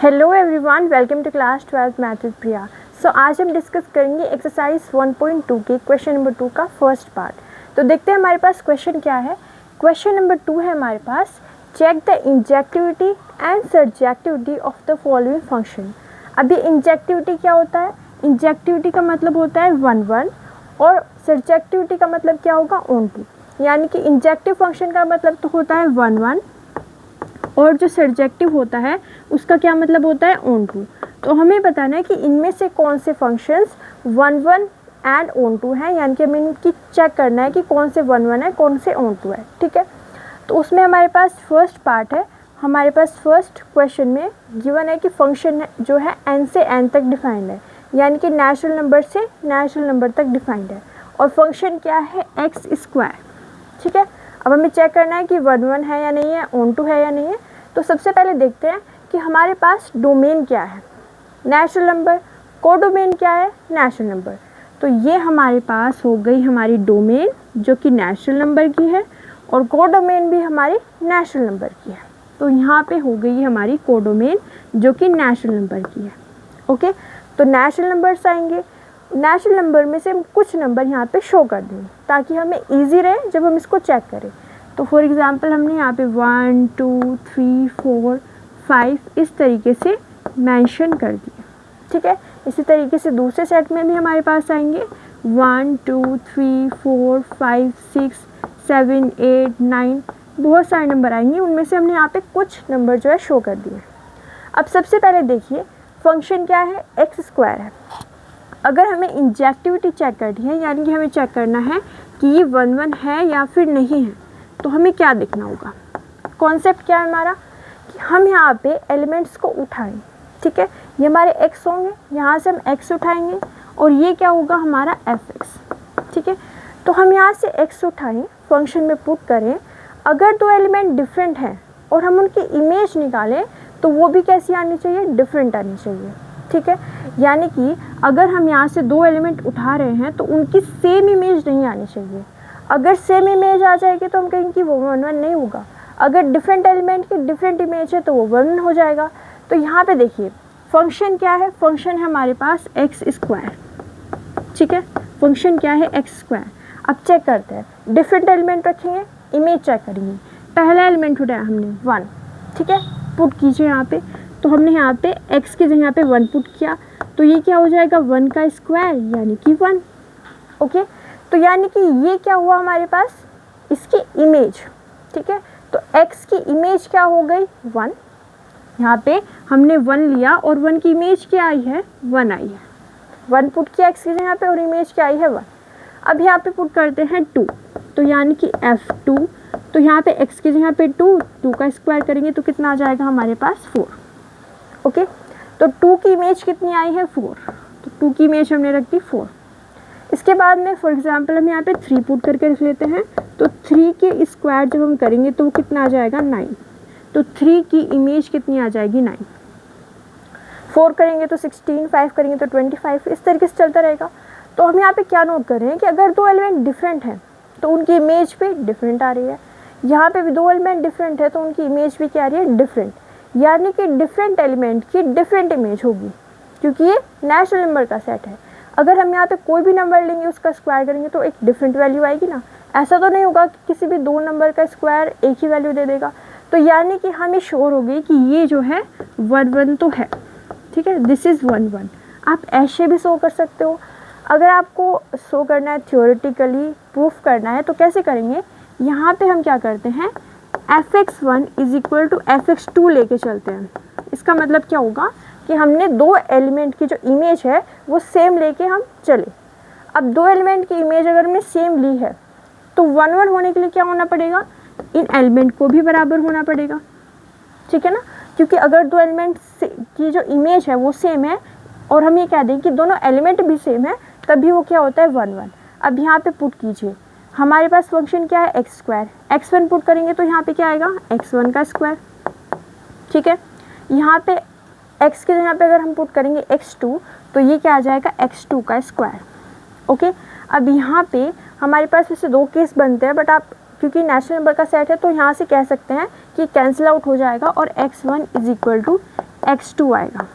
Hello everyone, welcome to class 12 math with Priya. So आज हम discuss करेंगे एक्सरसाइज 1.2 के क्वेश्चन नंबर 2 का फर्स्ट पार्ट। तो देखते हैं हमारे पास क्वेश्चन क्या है। क्वेश्चन नंबर 2 है हमारे पास, check the injectivity and surjectivity of the following function. अभी इंजेक्टिविटी क्या होता है? इंजेक्टिविटी का मतलब होता है 1 1 और सर्जेक्टिविटी का मतलब क्या होगा? ऑन टू। यानी कि इंजेक्टिव फंक्शन का मतलब तो होता है 1 1 और जो सर्जेक्टिव होता है उसका क्या मतलब होता है? ऑन टू। तो हमें बताना है कि इनमें से कौन से फंक्शंस 1 1 एंड ऑन टू हैं, यानी कि हमें इनकी चेक करना है कि कौन से 1 1 है, कौन से ऑन टू है। ठीक है, तो उसमें हमारे पास फर्स्ट पार्ट है। हमारे पास फर्स्ट क्वेश्चन में गिवन है कि फंक्शन जो है n से n तक डिफाइंड है, यानी कि नेचुरल नंबर से नेचुरल नंबर तक डिफाइंड है, और फंक्शन क्या है? X square. ठीक है, अब हमें चेक करना है कि 1 1 है या नहीं है, ऑन टू है या नहीं है। तो सबसे पहले देखते हैं कि हमारे पास डोमेन क्या है? Natural number. कोडोमेन क्या है? Natural number. तो ये हमारे पास हो गई हमारी डोमेन जो कि नेचुरल नंबर की है, और कोडोमेन भी हमारी नेचुरल नंबर की है। तो यहाँ पे हो गई हमारी कोडोमेन जो कि नेचुरल नंबर की है। ओके, तो नेचुरल नंबर्स आएंगे। नेचुरल नंबर में से हम कुछ नंबर यहाँ पे शो कर देंगे ताकि हमें ईजी रहे जब हम इसको चेक करें। तो फॉर एग्ज़ाम्पल हमने यहाँ पे 1 2 3 4 5 इस तरीके से मेंशन कर दिए। ठीक है, इसी तरीके से दूसरे सेट में भी हमारे पास आएंगे 1 2 3 4 5 6 7 8 9, बहुत सारे नंबर आएंगे। उनमें से हमने यहाँ पे कुछ नंबर जो है शो कर दिए। अब सबसे पहले देखिए फंक्शन क्या है? एक्स स्क्वायर है। अगर हमें इंजेक्टिविटी चेक करनी है, यानी कि हमें चेक करना है कि ये 1 1 है या फिर नहीं है, तो हमें क्या देखना होगा? कॉन्सेप्ट क्या है हमारा कि हम यहाँ पे एलिमेंट्स को उठाएं। ठीक है, ये हमारे x होंगे, यहाँ से हम x उठाएंगे और ये क्या होगा? हमारा fx। ठीक है, तो हम यहाँ से x उठाएं, फंक्शन में पुट करें। अगर दो एलिमेंट डिफरेंट हैं और हम उनकी इमेज निकालें तो वो भी कैसी आनी चाहिए? डिफरेंट आनी चाहिए। ठीक है, यानी कि अगर हम यहाँ से दो एलिमेंट उठा रहे हैं तो उनकी सेम इमेज नहीं आनी चाहिए। अगर सेम इमेज आ जाएगी तो हम कहेंगे कि वो 1 1 नहीं होगा। अगर डिफरेंट एलिमेंट की डिफरेंट इमेज है तो वो 1 हो जाएगा। तो यहाँ पे देखिए फंक्शन क्या है? फंक्शन है हमारे पास एक्स स्क्वायर। ठीक है, फंक्शन क्या है? X square. अब चेक करते हैं, डिफरेंट एलिमेंट रखेंगे, इमेज चेक करेंगे। पहला एलिमेंट उठाया हमने 1। ठीक है, पुट कीजिए यहाँ पे। तो हमने यहाँ पे x की जगह पे 1 पुट किया, तो ये क्या हो जाएगा? 1 का स्क्वायर यानी कि 1। ओके, तो यानी कि ये क्या हुआ हमारे पास? इसकी इमेज। ठीक है, तो x की इमेज क्या हो गई? 1। यहाँ पे हमने 1 लिया और 1 की इमेज क्या आई है? 1 आई है। 1 पुट किया x की जगह पे और इमेज क्या आई है? 1। अब यहाँ पे पुट करते हैं 2, तो यानी कि f2। तो यहाँ पे x की जगह पे 2 का स्क्वायर करेंगे तो कितना आ जाएगा हमारे पास? 4। ओके, तो 2 की इमेज कितनी आई है? 4। तो 2 की इमेज हमने रख दी 4। इसके बाद में फॉर एग्जांपल हम यहाँ पे 3 पुट करके रख लेते हैं। तो 3 के स्क्वायर जब हम करेंगे तो वो कितना आ जाएगा? 9। तो 3 की इमेज कितनी आ जाएगी? 9। 4 करेंगे तो 16, 5 करेंगे तो 25, इस तरीके से चलता रहेगा। तो हम यहाँ पे क्या नोट कर रहे हैं कि अगर दो एलिमेंट डिफरेंट हैं तो उनकी इमेज भी डिफरेंट आ रही है। यहाँ पे भी दो एलिमेंट डिफरेंट है तो उनकी इमेज भी क्या आ रही है? डिफरेंट। यानी कि डिफरेंट एलिमेंट की डिफरेंट इमेज होगी, क्योंकि ये नेचुरल नंबर का सेट है। अगर हम यहाँ पे कोई भी नंबर लेंगे उसका स्क्वायर करेंगे तो एक डिफरेंट वैल्यू आएगी ना। ऐसा तो नहीं होगा कि किसी भी दो नंबर का स्क्वायर एक ही वैल्यू दे देगा। तो यानी कि हमें श्योर हो गई कि ये जो है 1 1 तो है। ठीक है, दिस इज़ 1 1। आप ऐसे भी शो कर सकते हो। अगर आपको शो करना है, थ्योरेटिकली प्रूफ करना है, तो कैसे करेंगे? यहाँ पे हम क्या करते हैं? fx1 is equal to fx2 लेके चलते हैं। इसका मतलब क्या होगा कि हमने दो एलिमेंट की जो इमेज है वो सेम लेके हम चले। अब दो एलिमेंट की इमेज अगर हमने सेम ली है तो 1 1 होने के लिए क्या होना पड़ेगा? इन एलिमेंट को भी बराबर होना पड़ेगा। ठीक है ना, क्योंकि अगर दो एलिमेंट की जो इमेज है वो सेम है और हम ये कह दें कि दोनों एलिमेंट भी सेम है, तभी वो क्या होता है? 1 1। अब यहाँ पे पुट कीजिए, हमारे पास फंक्शन क्या है? X square. x1 पुट करेंगे तो यहाँ पे क्या आएगा? x1 का स्क्वायर। ठीक है, यहाँ पे x की जगह पे अगर हम पुट करेंगे x2 तो ये क्या आ जाएगा? x2 का स्क्वायर। ओके, अब यहाँ पे हमारे पास वैसे दो केस बनते हैं, बट आप क्योंकि नेचुरल नंबर का सेट है तो यहाँ से कह सकते हैं कि कैंसिल आउट हो जाएगा और x1 is equal to x2 आएगा।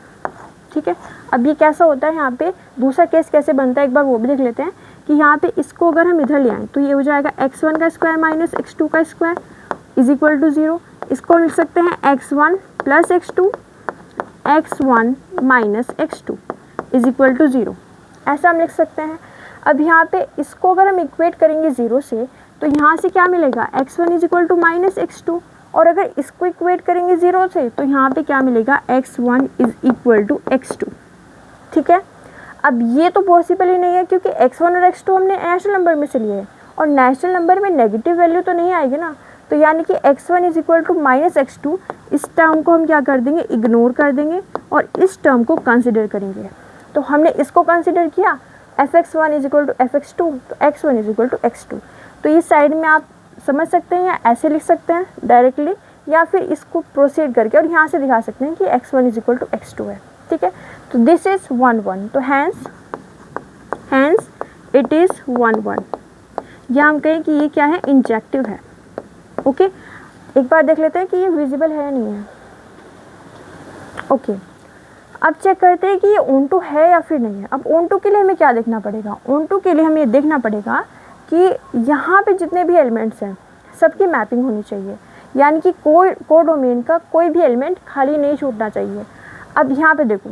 ठीक है, अब ये कैसा होता है, यहाँ पे दूसरा केस कैसे बनता है एक बार वो भी देख लेते हैं कि यहाँ पे इसको अगर हम इधर ले आएँ तो ये हो जाएगा x1 का स्क्वायर माइनस x2 का स्क्वायर इज इक्वल टू 0। इसको हम लिख सकते हैं x1 plus x2 x1 minus x2 is equal to 0, ऐसा हम लिख सकते हैं। अब यहाँ पे इसको अगर हम इक्वेट करेंगे 0 से तो यहाँ से क्या मिलेगा, x1 is equal to minus x2, और अगर इसको इक्वेट करेंगे 0 से तो यहाँ पे क्या मिलेगा, x1 is equal to x2। ठीक है, अब ये तो पॉसिबल ही नहीं है क्योंकि x1 और x2 हमने नेचुरल नंबर में से लिए हैं और नेचुरल नंबर में नेगेटिव वैल्यू तो नहीं आएगी ना, तो यानी कि x1 is equal to minus x2, इस टर्म को हम क्या कर देंगे, इग्नोर कर देंगे और इस टर्म को कंसिडर करेंगे। तो हमने इसको कंसिडर किया fx1 is equal to fx2, तो x1 is equal to x2। तो इस साइड में आप समझ सकते हैं या ऐसे लिख सकते हैं डायरेक्टली, या फिर इसको प्रोसीड करके और यहाँ से दिखा सकते हैं कि x1 is equal to x2 है। ठीक है, तो दिस इज 1 1, तो हैंस इट इज़ 1 1, या हम कहें कि ये क्या है, इंजेक्टिव है। ओके, एक बार देख लेते हैं कि ये विजिबल है या नहीं है। ओके, अब चेक करते हैं कि ये ऑन टू है या फिर नहीं है। अब ऑन टू के लिए हमें क्या देखना पड़ेगा, ऑन टू के लिए हमें ये देखना पड़ेगा कि यहाँ पे जितने भी एलिमेंट्स हैं सबकी मैपिंग होनी चाहिए, यानी कि कोडोमेन का कोई भी एलिमेंट खाली नहीं छूटना चाहिए। अब यहाँ पे देखो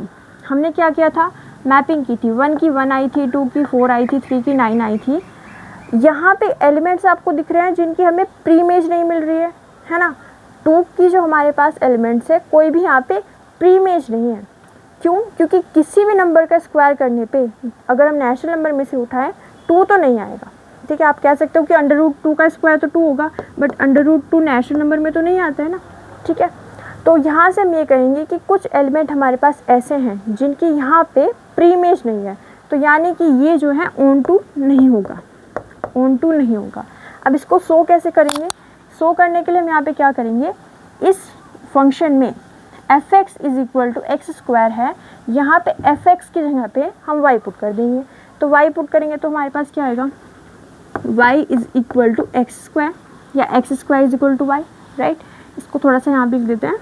हमने क्या किया था, मैपिंग की थी, 1 की 1 आई थी, 2 की 4 आई थी, 3 की 9 आई थी। यहाँ पे एलिमेंट्स आपको दिख रहे हैं जिनकी हमें प्री इमेज नहीं मिल रही है ना। 2 की जो हमारे पास एलिमेंट्स है कोई भी यहाँ पे प्री इमेज नहीं है। क्यों, क्योंकि किसी भी नंबर का स्क्वायर करने पे अगर हम नेचुरल नंबर में से उठाएं 2 तो नहीं आएगा। ठीक है, आप कह सकते हो कि √2 का स्क्वायर तो 2 होगा, बट √2 नेचुरल नंबर में तो नहीं आता है ना। ठीक है, तो यहाँ से हम ये कहेंगे कि कुछ एलिमेंट हमारे पास ऐसे हैं जिनकी यहाँ पे प्री इमेज नहीं है, तो यानी कि ये जो है ऑन टू नहीं होगा, ऑन टू नहीं होगा। अब इसको शो कैसे करेंगे, शो करने के लिए हम यहाँ पे क्या करेंगे, इस फंक्शन में fx is equal to x square है, यहाँ पे fx की जगह पे हम y पुट कर देंगे। तो y पुट करेंगे तो हमारे पास क्या आएगा, y is equal to x square या x square is equal to y, right. इसको थोड़ा सा यहाँ पे लिख देते हैं,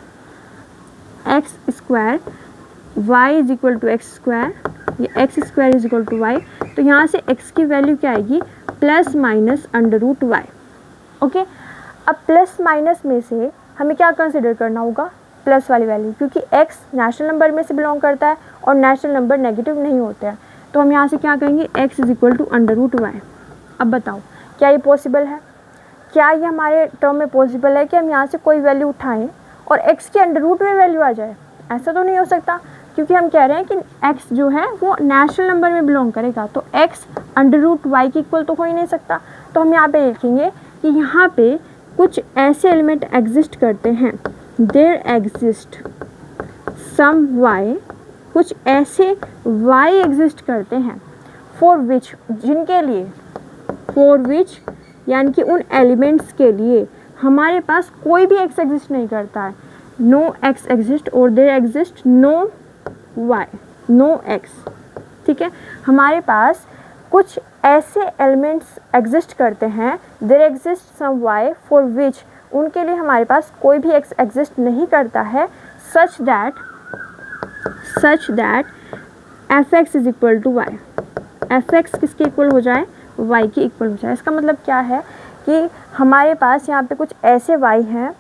x square y is equal to x square या x square is equal to y. तो यहाँ से x की वैल्यू क्या आएगी, प्लस माइनस √y। ओके, अब प्लस माइनस में से हमें क्या कंसिडर करना होगा, प्लस वाली वैल्यू, क्योंकि x नेचुरल नंबर में से बिलोंग करता है और नेचुरल नंबर नेगेटिव नहीं होते हैं। तो हम यहाँ से क्या कहेंगे, x is equal to √y। अब बताओ क्या ये पॉसिबल है, क्या ये हमारे टर्म में पॉसिबल है कि हम यहाँ से कोई वैल्यू उठाएं और x की √में वैल्यू आ जाए? ऐसा तो नहीं हो सकता, क्योंकि हम कह रहे हैं कि x जो है वो नेचुरल नंबर में बिलोंग करेगा, तो x √y के इक्वल तो हो ही नहीं सकता। तो हम यहाँ पे लिखेंगे कि यहाँ पे कुछ ऐसे एलिमेंट एग्जिस्ट करते हैं, देयर एग्जिस्ट सम y, कुछ ऐसे y एग्जिस्ट करते हैं, फॉर विच, जिनके लिए, फॉर विच यानी कि उन एलिमेंट्स के लिए हमारे पास कोई भी x एग्जिस्ट नहीं करता है। नो x एग्जिस्ट और there exist no y, no x। ठीक है, हमारे पास कुछ ऐसे एलिमेंट्स एग्जिस्ट करते हैं, there exist some y for which, उनके लिए हमारे पास कोई भी x एग्जिस्ट नहीं करता है, such that fx is equal to y, fx किसके इक्वल हो जाए, y के इक्वल हो जाए। इसका मतलब क्या है कि हमारे पास यहाँ पे कुछ ऐसे y हैं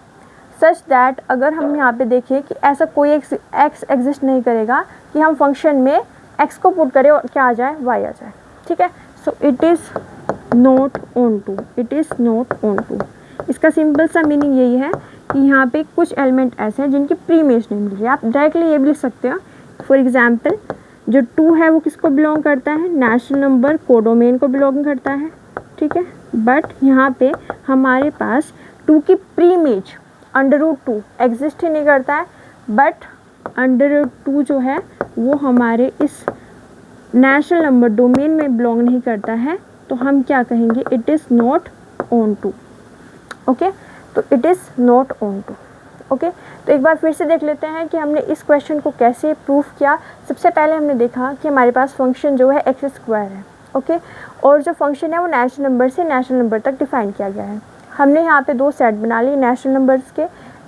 सच दैट, अगर हम यहाँ पे देखें कि ऐसा कोई x एग्जिस्ट नहीं करेगा कि हम फंक्शन में x को पुट करें और क्या आ जाए, y आ जाए। ठीक है, so it is not on it, is is not on टू। इसका सिंपल सा मीनिंग यही है कि यहाँ पे कुछ एलिमेंट ऐसे हैं जिनकी प्री इमेज नहीं मिल रही है। आप डायरेक्टली ये भी लिख सकते हो, फॉर एग्जाम्पल जो 2 है वो किसको बिलोंग करता है, नेचुरल नंबर कोडोमेन को बिलोंग करता है। ठीक है, बट यहाँ पे हमारे पास 2 की प्री इमेज √2 एग्जिस्ट ही नहीं करता है, बट √2 जो है वो हमारे इस नेचुरल नंबर डोमेन में बिलोंग नहीं करता है, तो हम क्या कहेंगे, it is not on to. Okay, तो it is not on to. Okay, तो एक बार फिर से देख लेते हैं कि हमने इस क्वेश्चन को कैसे प्रूफ किया। सबसे पहले हमने देखा कि हमारे पास फंक्शन जो है एक्स स्क्वायर है। ओके, और जो फंक्शन है वो नेचुरल नंबर से नेचुरल नंबर तक डिफाइन किया गया है। हमने यहाँ पे 2 सेट बना लिए नेचुरल नंबर्स के,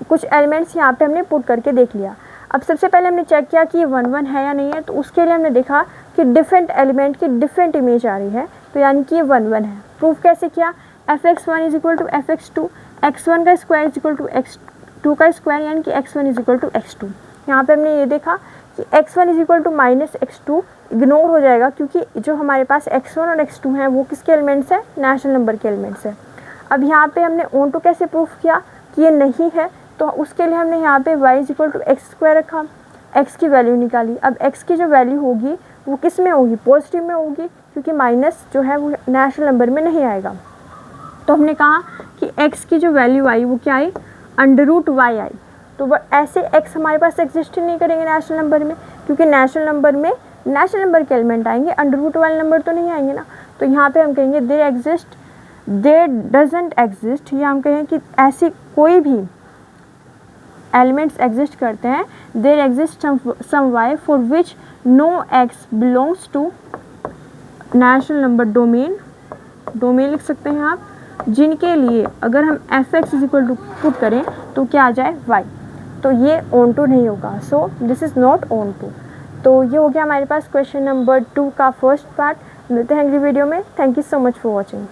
कुछ एलिमेंट्स यहाँ पे हमने पुट करके देख लिया। अब सबसे पहले हमने चेक किया कि ये 1 1 है या नहीं है, तो उसके लिए हमने देखा कि डिफरेंट एलिमेंट की डिफरेंट इमेज आ रही है, तो यानी कि ये 1 1 है। प्रूफ कैसे किया, fx1 is equal to fx2, x1 का square is equal to x2 का स्क्वायर, यानी कि x1 is equal to x2। यहाँ पे हमने ये देखा कि x1 is equal to minus x2 ignore हो जाएगा, क्योंकि जो हमारे पास x1 और x2 हैं वो किसके एलिमेंट्स हैं, नेचुरल नंबर के एलिमेंट्स हैं। अब यहाँ पे हमने ऑन टू कैसे प्रूफ किया कि ये नहीं है, तो उसके लिए हमने यहाँ पे y is equal to x square रखा, x की वैल्यू निकाली। अब x की जो वैल्यू होगी वो किस में होगी, पॉजिटिव में होगी, क्योंकि माइनस जो है वो नेचुरल नंबर में नहीं आएगा। तो हमने कहा कि x की जो वैल्यू आई वो क्या आई, √y आई। तो वो ऐसे x हमारे पास एग्जिस्ट ही नहीं करेंगे नेचुरल नंबर में, क्योंकि नेचुरल नंबर में नेचुरल नंबर के एलिमेंट आएंगे, अंडर रूट वाले नंबर तो नहीं आएंगे ना। तो यहाँ पे हम कहेंगे देयर डजंट एग्जिस्ट, या हम कहें कि ऐसी कोई भी एलिमेंट्स एग्जिस्ट करते हैं, there exist some y for which no x belongs to natural number domain लिख सकते हैं आप, जिनके लिए अगर हम fx is equal to put करें तो क्या आ जाए y। तो ये ऑन टू नहीं होगा, so this is not on टू। तो ये हो गया हमारे पास क्वेश्चन नंबर 2 का फर्स्ट पार्ट। मिलते हैं अगली वीडियो में। Thank you so much for watching.